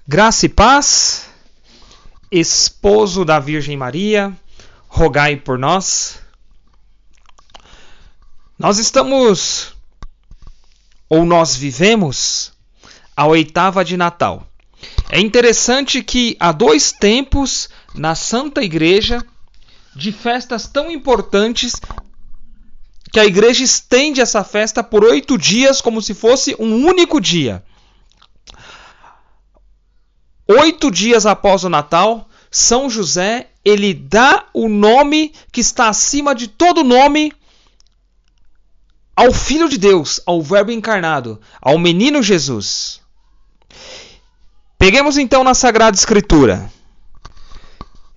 Graça e paz, esposo da Virgem Maria, rogai por nós. Nós vivemos a oitava de Natal. É interessante que há 2 tempos na Santa Igreja de festas tão importantes que a Igreja estende essa festa por 8 dias como se fosse um único dia. 8 dias após o Natal, São José, ele dá o nome que está acima de todo nome ao Filho de Deus, ao Verbo encarnado, ao menino Jesus. Peguemos então na Sagrada Escritura.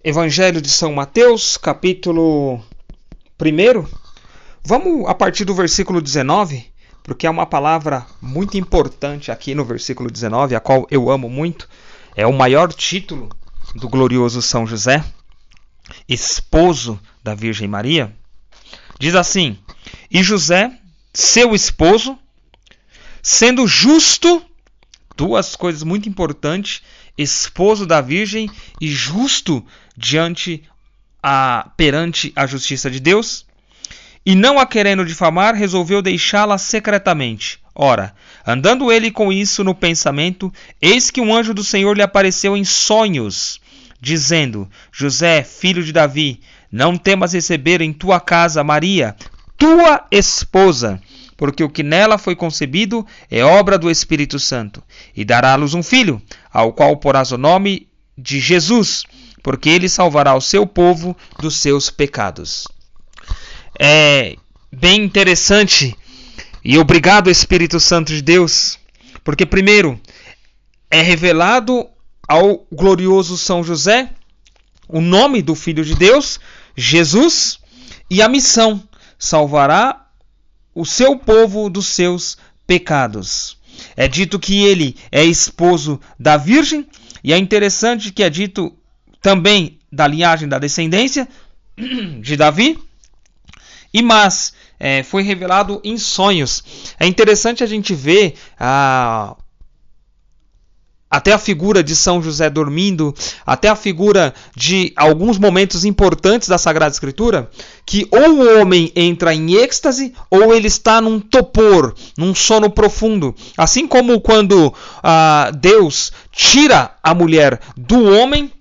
Evangelho de São Mateus, capítulo 1. Vamos a partir do versículo 19, porque é uma palavra muito importante aqui no versículo 19, a qual eu amo muito. É o maior título do glorioso São José, esposo da Virgem Maria. Diz assim: E José, seu esposo, sendo justo, 2 coisas muito importantes, esposo da Virgem e justo perante a justiça de Deus, e não a querendo difamar, resolveu deixá-la secretamente. Ora, andando ele com isso no pensamento, eis que um anjo do Senhor lhe apareceu em sonhos, dizendo: José, filho de Davi, não temas receber em tua casa Maria, tua esposa, porque o que nela foi concebido é obra do Espírito Santo. E dará à luz um filho, ao qual porás o nome de Jesus, porque ele salvará o seu povo dos seus pecados. É bem interessante, e obrigado Espírito Santo de Deus, porque primeiro é revelado ao glorioso São José o nome do Filho de Deus, Jesus, e a missão: salvará o seu povo dos seus pecados. É dito que ele é esposo da Virgem, e é interessante que é dito também da linhagem da descendência de Davi, mas foi revelado em sonhos. É interessante a gente ver até a figura de São José dormindo, até a figura de alguns momentos importantes da Sagrada Escritura, que ou o homem entra em êxtase, ou ele está num topor, num sono profundo. Assim como quando Deus tira a mulher do homem,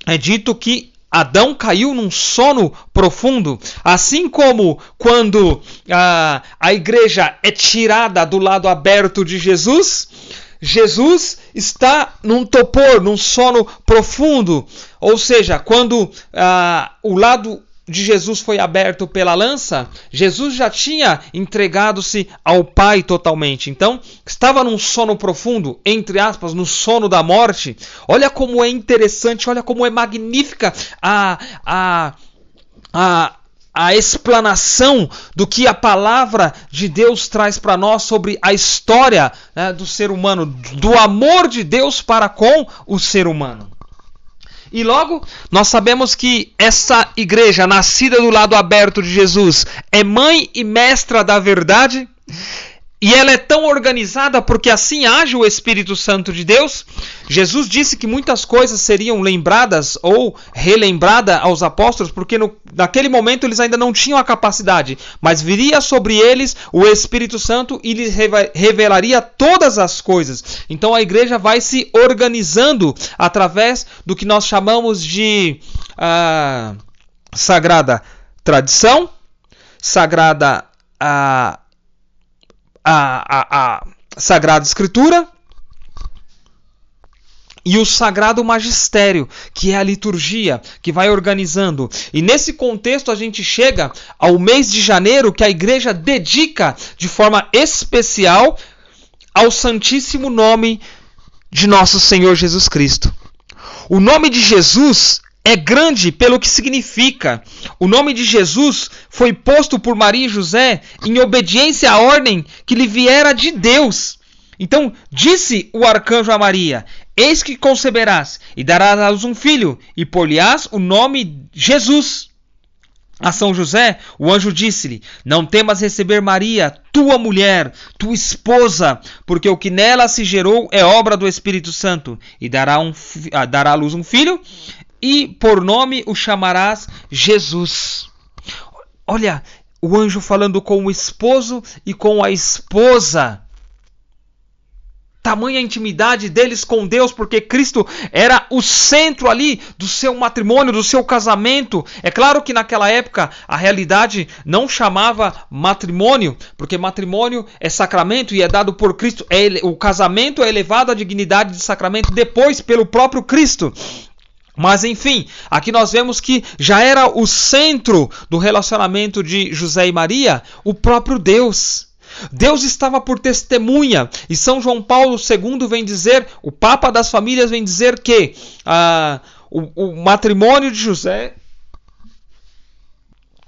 é dito que Adão caiu num sono profundo. Assim como quando a igreja é tirada do lado aberto de Jesus, Jesus está num topor, num sono profundo. Ou seja, quando o lado de Jesus foi aberto pela lança, Jesus já tinha entregado-se ao Pai totalmente. Então, estava num sono profundo, entre aspas, no sono da morte. Olha como é interessante, olha como é magnífica a explanação do que a palavra de Deus traz para nós sobre a história, do ser humano, do amor de Deus para com o ser humano. E logo, nós sabemos que essa igreja, nascida do lado aberto de Jesus, é mãe e mestra da verdade. E ela é tão organizada porque assim age o Espírito Santo de Deus. Jesus disse que muitas coisas seriam lembradas ou relembradas aos apóstolos, porque naquele momento eles ainda não tinham a capacidade. Mas viria sobre eles o Espírito Santo e lhes revelaria todas as coisas. Então a igreja vai se organizando através do que nós chamamos de sagrada tradição, sagrada a Sagrada Escritura e o Sagrado Magistério, que é a liturgia, que vai organizando. E nesse contexto a gente chega ao mês de janeiro, que a igreja dedica de forma especial ao Santíssimo Nome de Nosso Senhor Jesus Cristo. O nome de Jesus é grande pelo que significa. O nome de Jesus foi posto por Maria e José em obediência à ordem que lhe viera de Deus. Então disse o arcanjo a Maria: Eis que conceberás e darás à luz um filho, e por-lhe-ás o nome Jesus. a São José, o anjo disse-lhe: não temas receber Maria, tua mulher, tua esposa, porque o que nela se gerou é obra do Espírito Santo, e dará à luz um filho, e por nome o chamarás Jesus. Olha, o anjo falando com o esposo e com a esposa. Tamanha intimidade deles com Deus, porque Cristo era o centro ali do seu matrimônio, do seu casamento. É claro que naquela época a realidade não chamava matrimônio, porque matrimônio é sacramento e é dado por Cristo. O casamento é elevado à dignidade de sacramento depois pelo próprio Cristo. Mas enfim, aqui nós vemos que já era o centro do relacionamento de José e Maria, o próprio Deus. Deus estava por testemunha, e São João Paulo II vem dizer, o Papa das Famílias vem dizer que o matrimônio de José,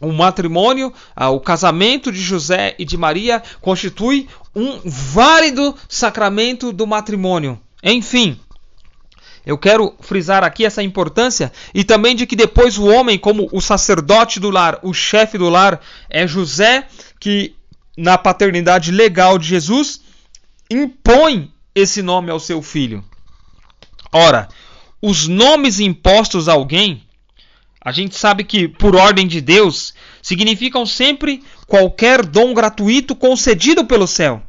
o casamento de José e de Maria constitui um válido sacramento do matrimônio. Enfim, eu quero frisar aqui essa importância e também de que depois o homem, como o sacerdote do lar, o chefe do lar, é José, que na paternidade legal de Jesus, impõe esse nome ao seu filho. Ora, os nomes impostos a alguém, a gente sabe que, por ordem de Deus, significam sempre qualquer dom gratuito concedido pelo céu.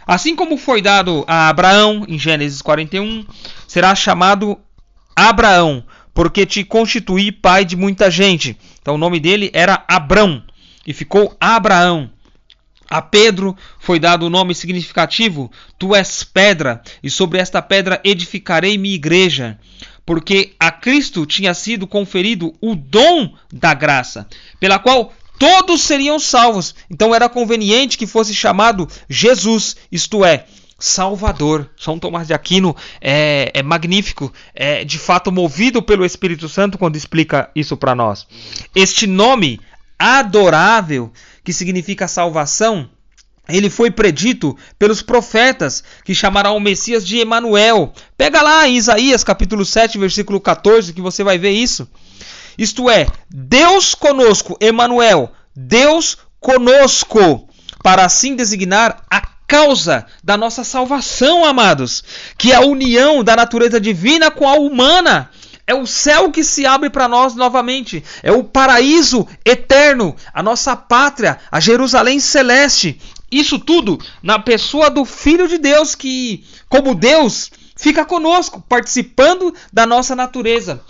Assim como foi dado a Abraão, em Gênesis 41, será chamado Abraão, porque te constituí pai de muita gente. Então o nome dele era Abrão, e ficou Abraão. A Pedro foi dado o nome significativo: tu és pedra, e sobre esta pedra edificarei minha igreja. Porque a Cristo tinha sido conferido o dom da graça, pela qual todos seriam salvos. Então era conveniente que fosse chamado Jesus, isto é, Salvador. São Tomás de Aquino é magnífico, é de fato movido pelo Espírito Santo quando explica isso para nós. Este nome adorável, que significa salvação, ele foi predito pelos profetas, que chamarão o Messias de Emanuel. Pega lá em Isaías capítulo 7, versículo 14, que você vai ver isso. Isto é, Deus conosco, Emanuel, Deus conosco, para assim designar a causa da nossa salvação, amados, que é a união da natureza divina com a humana. É o céu que se abre para nós novamente. É o paraíso eterno, a nossa pátria, a Jerusalém celeste. Isso tudo na pessoa do Filho de Deus, que, como Deus, fica conosco, participando da nossa natureza.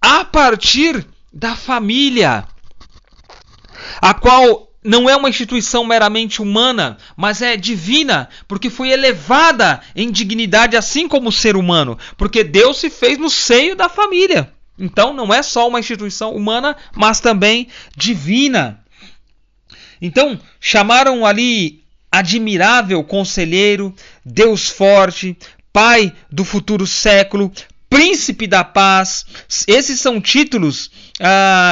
A partir da família, a qual não é uma instituição meramente humana, mas é divina, porque foi elevada em dignidade assim como o ser humano, porque Deus se fez no seio da família. Então não é só uma instituição humana, mas também divina. Então chamaram ali admirável conselheiro, Deus forte, Pai do futuro século, Príncipe da paz. Esses são títulos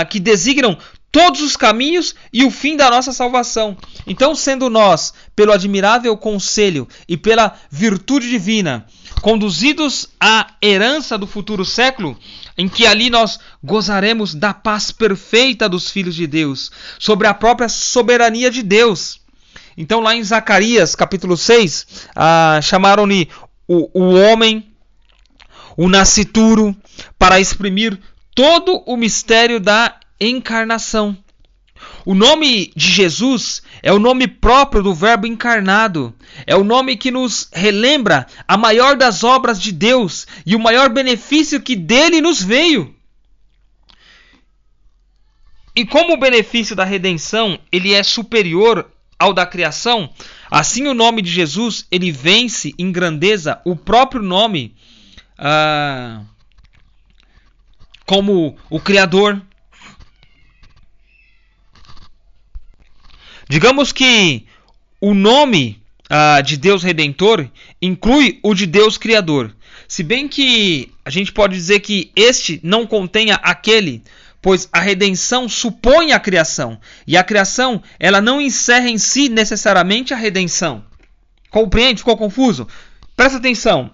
que designam todos os caminhos e o fim da nossa salvação. Então, sendo nós, pelo admirável conselho e pela virtude divina, conduzidos à herança do futuro século, em que ali nós gozaremos da paz perfeita dos filhos de Deus, sobre a própria soberania de Deus. Então, lá em Zacarias, capítulo 6, chamaram-lhe o homem, o nascituro, para exprimir todo o mistério da encarnação. O nome de Jesus é o nome próprio do Verbo encarnado. É o nome que nos relembra a maior das obras de Deus e o maior benefício que dele nos veio. E como o benefício da redenção ele é superior ao da criação, assim o nome de Jesus ele vence em grandeza o próprio nome como o Criador. Digamos que o nome de Deus Redentor inclui o de Deus Criador. Se bem que a gente pode dizer que este não contenha aquele, pois a redenção supõe a criação. E a criação ela não encerra em si necessariamente a redenção. Compreende? Ficou confuso? Presta atenção.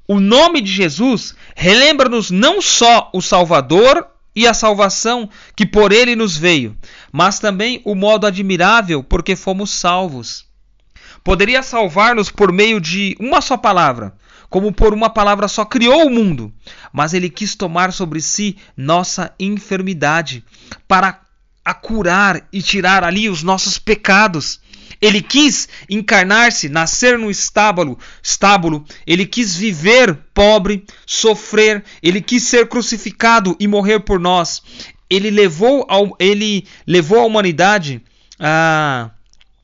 O nome de Jesus relembra-nos não só o Salvador e a salvação que por ele nos veio, mas também o modo admirável porque fomos salvos. Poderia salvar-nos por meio de uma só palavra, como por uma palavra só criou o mundo, mas ele quis tomar sobre si nossa enfermidade para a curar e tirar ali os nossos pecados. Ele quis encarnar-se, nascer no estábulo, ele quis viver pobre, sofrer, ele quis ser crucificado e morrer por nós. Ele levou a humanidade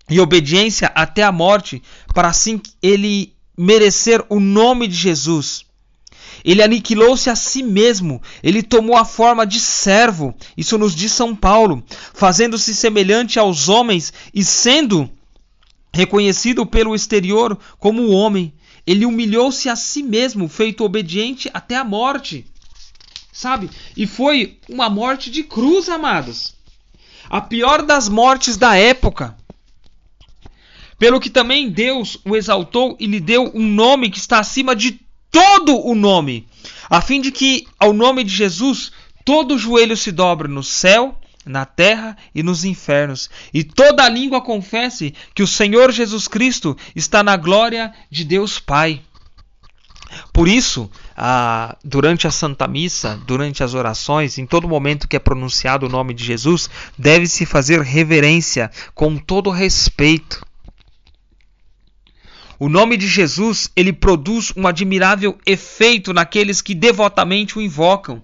em obediência até a morte, para assim ele merecer o nome de Jesus. Ele aniquilou-se a si mesmo, ele tomou a forma de servo, isso nos diz São Paulo, fazendo-se semelhante aos homens e sendo reconhecido pelo exterior como homem. Ele humilhou-se a si mesmo, feito obediente até a morte. Sabe? E foi uma morte de cruz, amados. A pior das mortes da época. Pelo que também Deus o exaltou e lhe deu um nome que está acima de todo o nome, a fim de que ao nome de Jesus todo joelho se dobre no céu, na terra e nos infernos, e toda a língua confesse que o Senhor Jesus Cristo está na glória de Deus Pai. Por isso, durante a Santa Missa, durante as orações, em todo momento que é pronunciado o nome de Jesus, deve-se fazer reverência com todo respeito. O nome de Jesus, ele produz um admirável efeito naqueles que devotamente o invocam.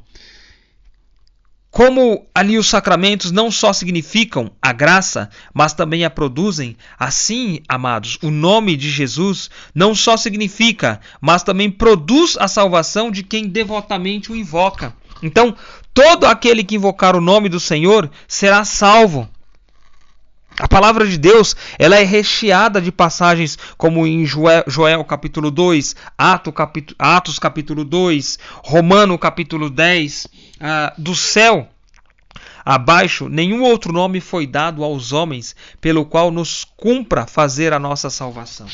Como ali os sacramentos não só significam a graça, mas também a produzem, assim, amados, o nome de Jesus não só significa, mas também produz a salvação de quem devotamente o invoca. Então, todo aquele que invocar o nome do Senhor será salvo. A palavra de Deus, ela é recheada de passagens como em Joel capítulo 2, Atos capítulo 2, Romano capítulo 10, do céu abaixo nenhum outro nome foi dado aos homens pelo qual nos cumpra fazer a nossa salvação.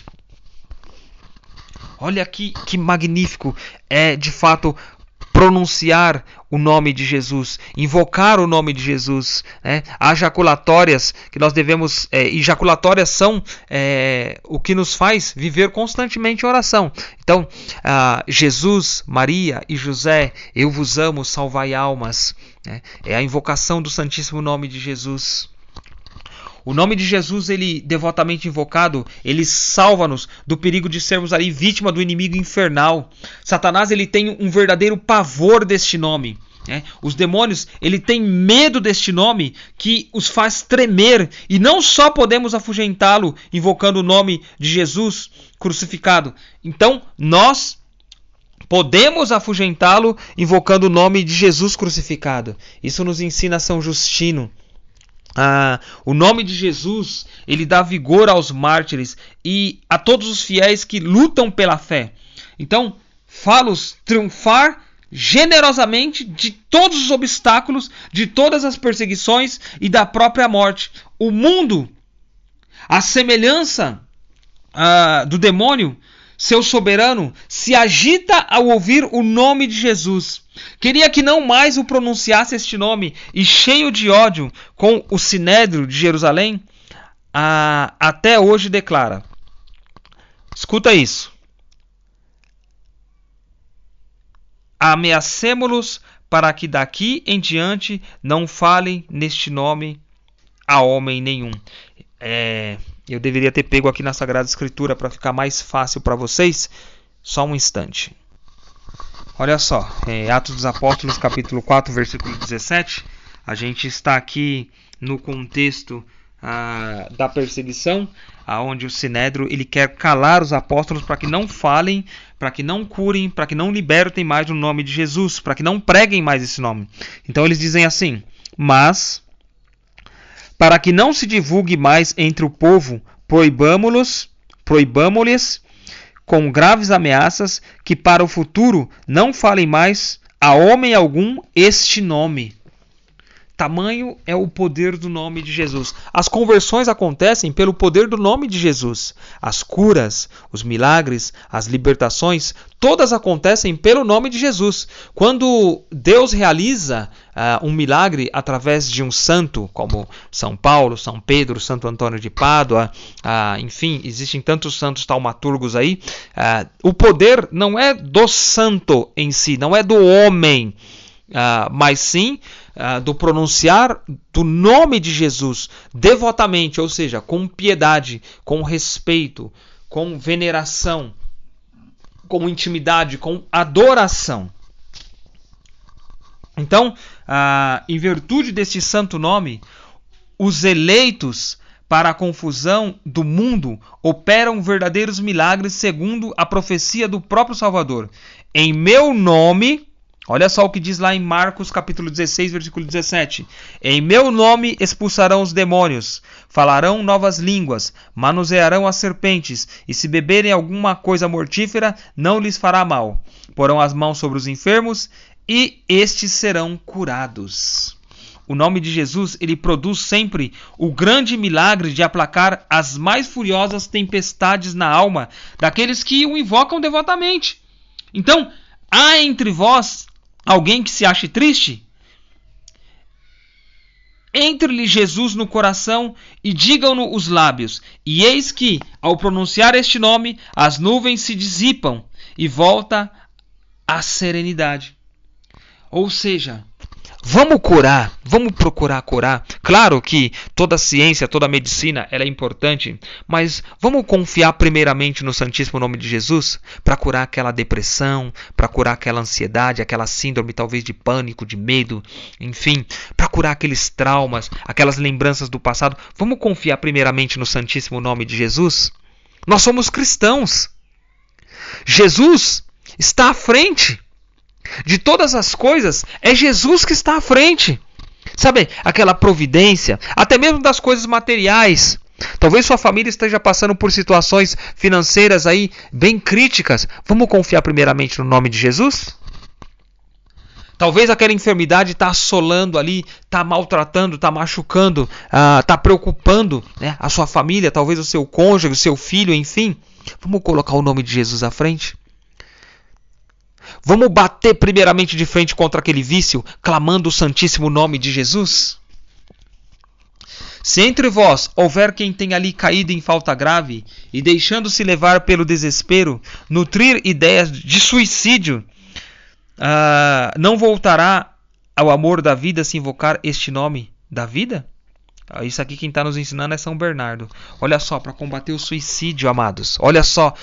Olha que magnífico é de fato pronunciar o nome de Jesus, invocar o nome de Jesus, né? Há jaculatórias que nós devemos, e jaculatórias são o que nos faz viver constantemente oração. Então, Jesus, Maria e José, eu vos amo, salvai almas, né? É a invocação do Santíssimo Nome de Jesus. O nome de Jesus, ele devotamente invocado, ele salva-nos do perigo de sermos ali vítima do inimigo infernal. Satanás, ele tem um verdadeiro pavor deste nome. Os demônios, ele tem medo deste nome que os faz tremer. E não só podemos afugentá-lo invocando o nome de Jesus crucificado. Então, nós podemos afugentá-lo invocando o nome de Jesus crucificado. Isso nos ensina São Justino. O nome de Jesus, ele dá vigor aos mártires e a todos os fiéis que lutam pela fé. Então, fá-los triunfar generosamente de todos os obstáculos, de todas as perseguições e da própria morte. O mundo, à semelhança do demônio, seu soberano, se agita ao ouvir o nome de Jesus. Queria que não mais o pronunciasse este nome, e cheio de ódio com o Sinédrio de Jerusalém, até hoje declara. Escuta isso. Ameacemo-los para que daqui em diante não falem neste nome a homem nenhum. Eu deveria ter pego aqui na Sagrada Escritura para ficar mais fácil para vocês. Só um instante. Olha só, Atos dos Apóstolos, capítulo 4, versículo 17. A gente está aqui no contexto da perseguição, onde o Sinédrio ele quer calar os apóstolos para que não falem, para que não curem, para que não libertem mais o nome de Jesus, para que não preguem mais esse nome. Então eles dizem assim: mas, para que não se divulgue mais entre o povo, proibamo-lhes com graves ameaças que para o futuro não falem mais a homem algum este nome. Tamanho é o poder do nome de Jesus. As conversões acontecem pelo poder do nome de Jesus. As curas, os milagres, as libertações, todas acontecem pelo nome de Jesus. Quando Deus realiza um milagre através de um santo, como São Paulo, São Pedro, Santo Antônio de Pádua, enfim, existem tantos santos taumaturgos aí, o poder não é do santo em si, não é do homem, mas sim do pronunciar do nome de Jesus devotamente, ou seja, com piedade, com respeito, com veneração, com intimidade, com adoração. Então, em virtude deste santo nome, os eleitos para a confusão do mundo operam verdadeiros milagres segundo a profecia do próprio Salvador. Em meu nome, olha só o que diz lá em Marcos capítulo 16, versículo 17. Em meu nome expulsarão os demônios, falarão novas línguas, manusearão as serpentes, e se beberem alguma coisa mortífera, não lhes fará mal. Porão as mãos sobre os enfermos, e estes serão curados. O nome de Jesus, ele produz sempre o grande milagre de aplacar as mais furiosas tempestades na alma daqueles que o invocam devotamente. Então, há entre vós alguém que se ache triste? Entre-lhe Jesus no coração e digam-no os lábios. E eis que, ao pronunciar este nome, as nuvens se dissipam e volta a serenidade. Ou seja, vamos curar, vamos procurar curar. Claro que toda ciência, toda medicina, ela é importante, mas vamos confiar primeiramente no Santíssimo Nome de Jesus para curar aquela depressão, para curar aquela ansiedade, aquela síndrome talvez de pânico, de medo, enfim, para curar aqueles traumas, aquelas lembranças do passado. Vamos confiar primeiramente no Santíssimo Nome de Jesus? Nós somos cristãos. Jesus está à frente. De todas as coisas, é Jesus que está à frente. Sabe, aquela providência, até mesmo das coisas materiais. Talvez sua família esteja passando por situações financeiras aí bem críticas. Vamos confiar primeiramente no nome de Jesus? Talvez aquela enfermidade está assolando ali, está maltratando, está machucando, está preocupando, né, a sua família, talvez o seu cônjuge, o seu filho, enfim. Vamos colocar o nome de Jesus à frente? Vamos bater primeiramente de frente contra aquele vício, clamando o santíssimo nome de Jesus? Se entre vós houver quem tenha ali caído em falta grave, e deixando-se levar pelo desespero, nutrir ideias de suicídio, não voltará ao amor da vida se invocar este nome da vida? Isso aqui quem está nos ensinando é São Bernardo. Olha só, para combater o suicídio, amados. Olha só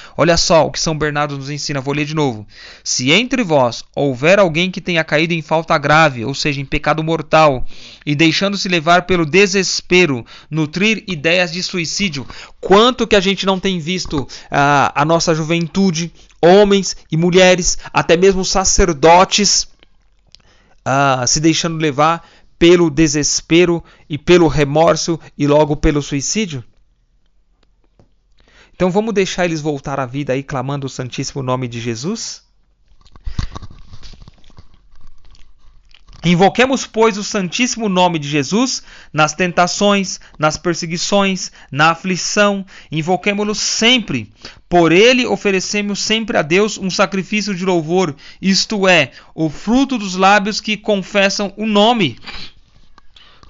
o que São Bernardo nos ensina. Vou ler de novo. Se entre vós houver alguém que tenha caído em falta grave, ou seja, em pecado mortal, e deixando-se levar pelo desespero, nutrir ideias de suicídio, quanto que a gente não tem visto a nossa juventude, homens e mulheres, até mesmo sacerdotes, se deixando levar pelo desespero e pelo remorso e logo pelo suicídio? Então vamos deixar eles voltar à vida aí clamando o santíssimo nome de Jesus? Invoquemos, pois, o santíssimo nome de Jesus nas tentações, nas perseguições, na aflição. Invoquemo-lo sempre. Por ele oferecemos sempre a Deus um sacrifício de louvor, isto é, o fruto dos lábios que confessam o nome.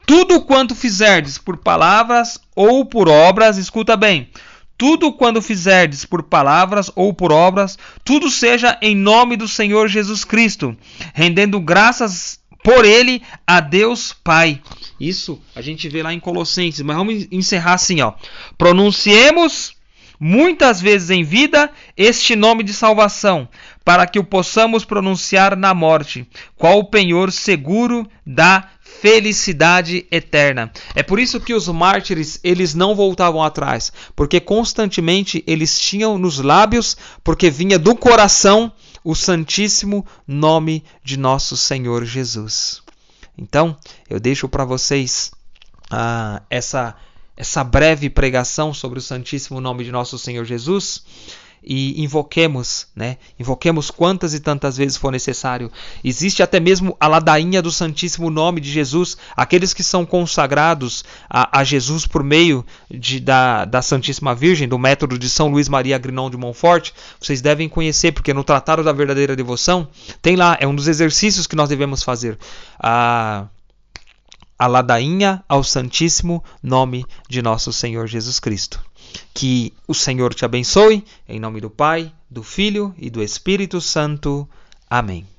Tudo quanto fizerdes por palavras ou por obras, escuta bem, tudo quando fizerdes por palavras ou por obras, tudo seja em nome do Senhor Jesus Cristo, rendendo graças por ele a Deus Pai. Isso a gente vê lá em Colossenses, mas vamos encerrar assim, ó. Pronunciemos muitas vezes em vida este nome de salvação, para que o possamos pronunciar na morte, qual o penhor seguro da felicidade eterna. É por isso que os mártires, eles não voltavam atrás, porque constantemente eles tinham nos lábios, porque vinha do coração, o santíssimo nome de nosso Senhor Jesus. Então, eu deixo para vocês essa breve pregação sobre o santíssimo nome de nosso Senhor Jesus. e invoquemos, né? Invoquemos quantas e tantas vezes for necessário. Existe até mesmo a ladainha do Santíssimo Nome de Jesus. Aqueles que são consagrados a Jesus por meio da Santíssima Virgem, do método de São Luís Maria Grignon de Montfort, vocês devem conhecer, porque no Tratado da Verdadeira Devoção tem lá, é um dos exercícios que nós devemos fazer. A ladainha ao Santíssimo Nome de nosso Senhor Jesus Cristo. Que o Senhor te abençoe, em nome do Pai, do Filho e do Espírito Santo. Amém.